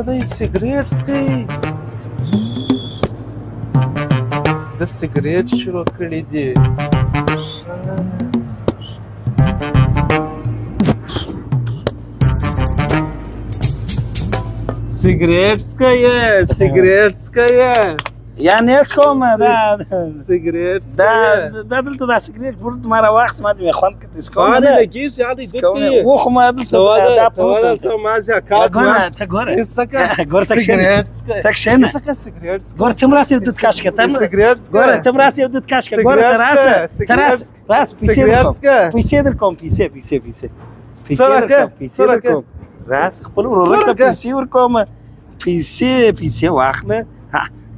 دی سیګریټ څکوي د سیګریټ شروع کړي دي سیګریټ څکوي سیګریټ څکوي یا نیس کوم دا سیګریټ دا دلته دا سیګریټ پروت ما راواخیست ما ته مې خوند کړ دس کوم باندې نه لګېږي یا دی دود کوي و خو ما دلته دا پروت مازې کاټ ته ګوره څکه ګوره ته سیګریټ څکوي ته کښېنه څکه سیګریټ ګوره ته م راسه یو دود کاشکه ته سیګریټ ګوره ته م راسه یو دود کاشکه ګوره ته راسه ته راسه پیسې در کوم پیسې در کوم راسه خپل ورور ته پیسې ورکوم پیسې واخله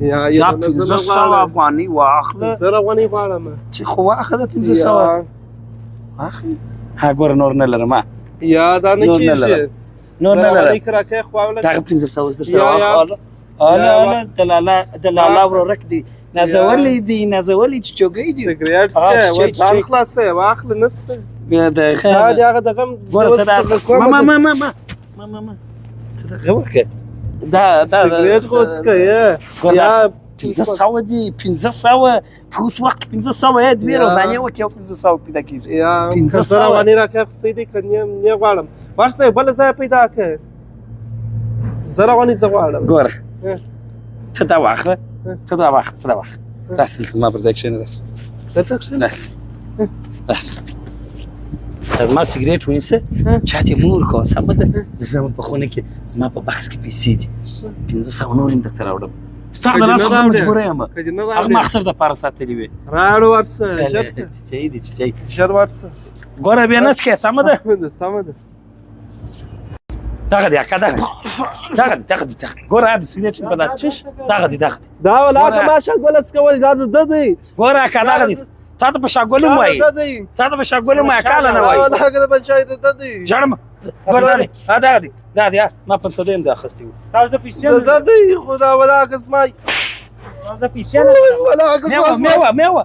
یا دا 500 افغانۍ واخله زر افغانۍ غواړم چې خو واخله 500 واخله ها ګوره نور نه لرم یا دا نه کېږي نور نه لرم راکې خواوله دغه 500 در سره واخله اله دلاله ورورک دی نازولی چې چوګۍ دی سیګریټ څکوي ځان خلاصوي واخله نسته بیا د هغه دغه ما ته دغه وکړه دا سیګریټ خو څکوي یا 500 دي 500 په اوس وخت 500 یې دوی روزانه وکړي او 500 پیدا کېږي یا 500 افغانۍ راکې خو دی که نه غواړم ورسته بل ځای پیدا کړه زر افغانۍ زه غواړم ګوره ته دا واخله راسه زما پر ځای کښېنه راسه زما سیګریټ ونیسه چا ته یې مه ورکوه سمه ده زه ځم په خونه کې زما په بکس کې پیسې دي 500 نور هم درته راوړم ستا د لاس خو مجبوره یم هغه ما اختر دپاره ساتلي وې راوړه ورسه ژر څه چیچی ژر ورسه ګوره بیا نه څکې سمه ده دغه دی اکا دغه دی ګوره د سیګریټ په لاس دغه دی دا ولا که ما شاګوله څکول دا د ده دی ګوره اکا دغه دی تا ته په شاګولم وایي کاله نه وایي ولا که د بچای د ده دی ژړم ګوره دغه دی ما 500 یم د اخیستی وو تا زه پیسې د ده دی خو دا ولا که زما دا پیسې نه ولا که میوه